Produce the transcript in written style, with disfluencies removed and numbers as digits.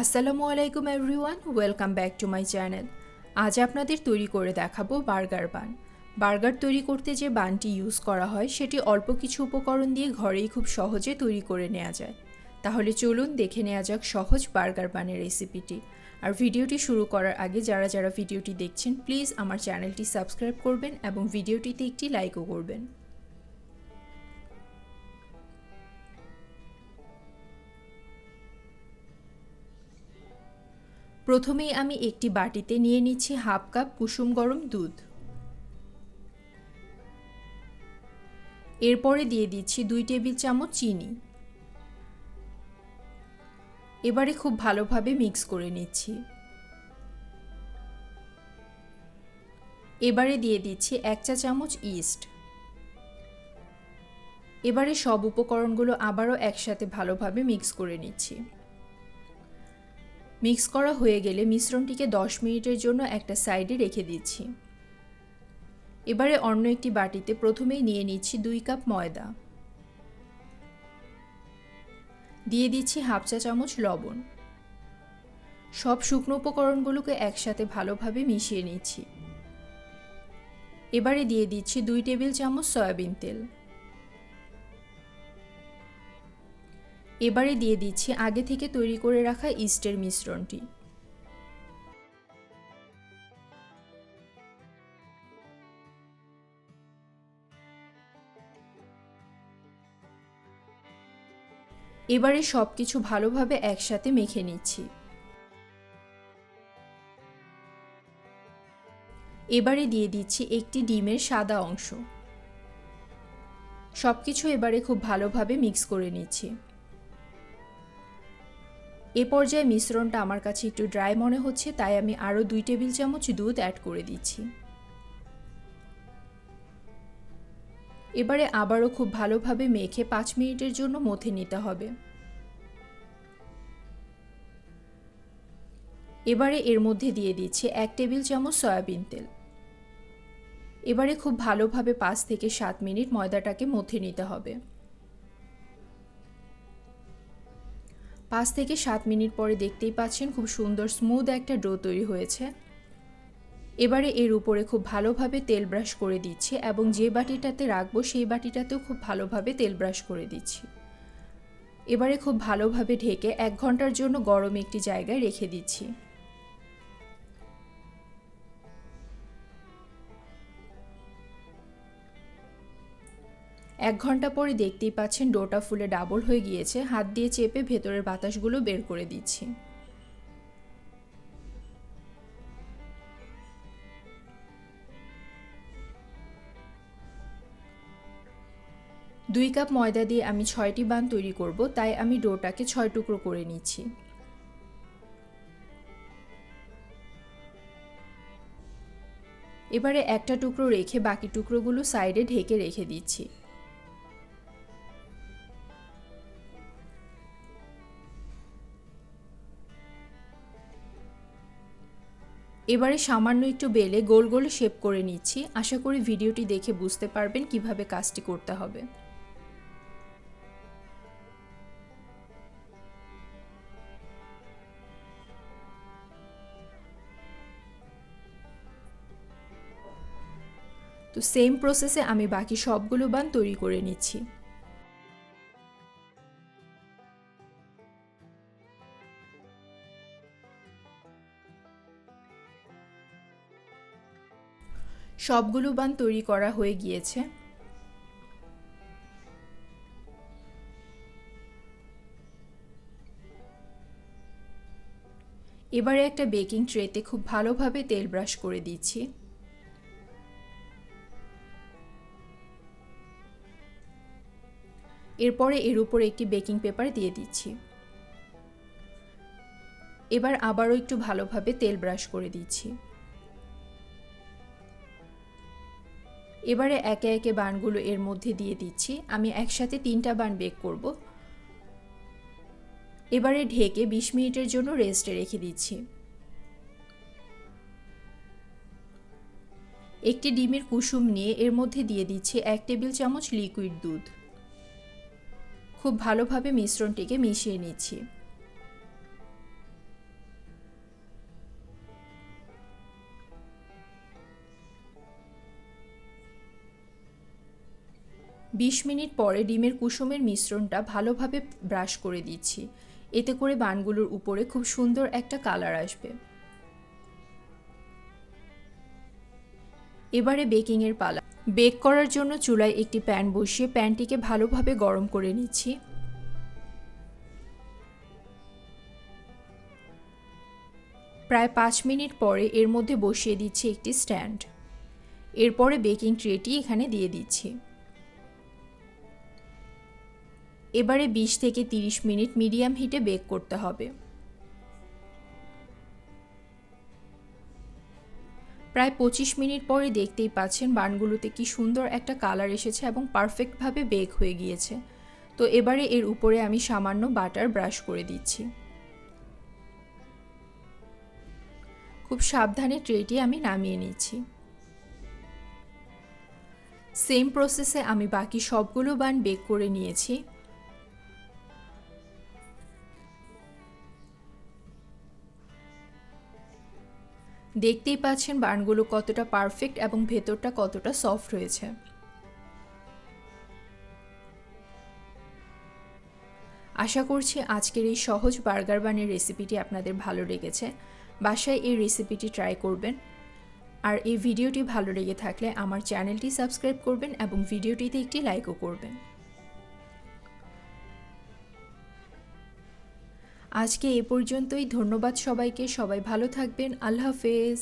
আসসালামু আলাইকুম everyone, welcome back to my channel. আজ আপনাদের তৈরি করে দেখাবো বার্গার বান। বার্গার তৈরি করতে যে বানটি ইউজ করা হয় সেটি অল্প কিছু উপকরণ দিয়ে ঘরেই খুব সহজে তৈরি করে নেওয়া যায়। তাহলে চলুন দেখে নেওয়া যাক সহজ বার্গার বানের রেসিপিটি। আর ভিডিওটি শুরু করার আগে যারা ভিডিওটি দেখছেন প্লিজ আমার চ্যানেলটি সাবস্ক্রাইব করবেন এবং ভিডিওটিতে একটি লাইকও করবেন। প্রথমেই আমি একটি বাটিতে নিয়ে নিচ্ছি হাফ কাপ কুসুম গরম দুধ। এরপরে দিয়ে দিচ্ছি 2 টেবিল চামচ চিনি। এবারে খুব ভালোভাবে মিক্স করে নিচ্ছি। এবারে দিয়ে দিচ্ছি 1 চা চামচ ইস্ট। এবারে সব উপকরণগুলো আবারও একসাথে ভালোভাবে মিক্স করে নিচ্ছি। মিক্স করা হয়ে গেলে মিশ্রণটিকে 10 মিনিটের জন্য একটা সাইডে রেখে দিচ্ছি। এবারে অন্য একটি বাটিতে প্রথমেই নিয়ে নিচ্ছি 2 কাপ ময়দা। দিয়ে দিচ্ছি হাফ চা চামচ লবণ। সব শুকনো উপকরণগুলোকে একসাথে ভালোভাবে মিশিয়ে নিচ্ছি। এবারে দিয়ে দিচ্ছি 2 টেবিল চামচ সয়াবিন তেল। এবারে দিয়ে দিচ্ছি আগে থেকে তৈরি করে রাখা ইস্টের মিশ্রণটি। এবারে সবকিছু ভালোভাবে একসাথে মেখে নিচ্ছি। এবারে দিয়ে দিচ্ছি একটি ডিমের সাদা অংশ। সবকিছু এবারে খুব ভালোভাবে মিক্স করে নিচ্ছি। এ পর্যায়ে মিশ্রণটা আমার কাছে একটু ড্রাই মনে হচ্ছে, তাই আমি আরও 2 টেবিল চামচ দুধ অ্যাড করে দিচ্ছি। এবারে আবারও খুব ভালোভাবে মেখে 5 মিনিটের জন্য মথে নিতে হবে। এবারে এর মধ্যে দিয়ে দিচ্ছি 1 টেবিল চামচ সয়াবিন তেল। এবারে খুব ভালোভাবে 5 থেকে 7 মিনিট ময়দাটাকে মথে নিতে হবে। 5 থেকে 7 মিনিট পরে দেখতেই পাচ্ছেন খুব সুন্দর স্মুথ একটা ডো তৈরি হয়েছে। এবারে এর উপরে খুব ভালোভাবে তেল ব্রাশ করে দিচ্ছি এবং যে বাটিটাতে রাখবো সেই বাটিটাতেও খুব ভালোভাবে তেল ব্রাশ করে দিচ্ছি। এবারে খুব ভালোভাবে ঢেকে 1 ঘন্টার জন্য গরম একটি জায়গায় রেখে দিচ্ছি। 1 ঘন্টা পরে দেখতেই পাচ্ছেন ডোটা ফুলে ডাবল হয়ে গিয়েছে। হাত দিয়ে চেপে ভেতরের বাতাসগুলো বের করে দিচ্ছি। দুই কাপ ময়দা দিয়ে আমি 6টি বান তৈরি করব, তাই আমি ডোটাকে 6 টুকরো করে নিচ্ছি। এবারে একটা টুকরো রেখে বাকি টুকরোগুলো সাইডে ঢেকে রেখে দিচ্ছি। এবারে সামান্য একটু বেলে গোল গোল শেপ করে নিচ্ছি। আশা করি ভিডিওটি দেখে বুঝতে পারবেন কিভাবে কাজটি করতে হবে। তো সেম প্রসেসে আমি বাকি সবগুলো বান তৈরি করে নিচ্ছি। সবগুলো বান তৈরি করা হয়ে গিয়েছে। এবারে একটা বেকিং ট্রেতে খুব ভালোভাবে তেল ব্রাশ করে দিচ্ছি। এরপরে এর উপর একটি বেকিং পেপার দিয়ে দিচ্ছি। এবার আবারও একটু ভালোভাবে তেল ব্রাশ করে দিচ্ছি। এবারে একে একে বানগুলো এর মধ্যে দিয়ে দিচ্ছি। আমি একসাথে 3টা বান বেক করব। এবারে ঢেকে 20 মিনিটের জন্য রেস্টে রেখে দিচ্ছি। একটি ডিমের কুসুম নিয়ে এর মধ্যে দিয়ে দিচ্ছি 1 টেবিল চামচ লিকুইড দুধ। খুব ভালোভাবে মিশ্রণটিকে মিশিয়ে নিচ্ছি। 20 মিনিট পরে ডিমের কুসুমের মিশ্রণটা ভালোভাবে ব্রাশ করে দিচ্ছি। এতে করে বানগুলোর উপরে খুব সুন্দর একটা কালার আসবে। এবারে বেকিংয়ের পালা। বেক করার জন্য চুলায় একটি প্যান বসিয়ে প্যানটিকে ভালোভাবে গরম করে নিচ্ছি। প্রায় 5 মিনিট পরে এর মধ্যে বসিয়ে দিচ্ছি একটি স্ট্যান্ড। এরপরে বেকিং ট্রেটি এখানে দিয়ে দিচ্ছি। এবারে 20 থেকে 30 মিনিট মিডিয়াম হিটে বেক করতে হবে। প্রায় 25 মিনিট পরে দেখতেই পাচ্ছেন বানগুলোতে কি সুন্দর একটা কালার এসেছে এবং পারফেক্টভাবে বেক হয়ে গিয়েছে। তো এবারে এর উপরে আমি সামান্য বাটার ব্রাশ করে দিচ্ছি। খুব সাবধানে ট্রেটি আমি নামিয়ে নিচ্ছি। সেম প্রসেসে আমি বাকি সবগুলো বান বেক করে নিয়েছি। দেখতেই পাচ্ছেন বানগুলো কতটা পারফেক্ট এবং ভেতরটা কতটা সফট হয়েছে। আশা করছি আজকের এই সহজ বার্গার বানের রেসিপিটি আপনাদের ভালো লেগেছে। বাসায় এই রেসিপিটি ট্রাই করবেন। আর এই ভিডিওটি ভালো লেগে থাকলে আমার চ্যানেলটি সাবস্ক্রাইব করবেন এবং ভিডিওটিতে একটি লাইকও করবেন। আজকে এ পর্যন্তই। ধন্যবাদ সবাইকে। সবাই ভালো থাকবেন। আল্লাহ হাফেজ।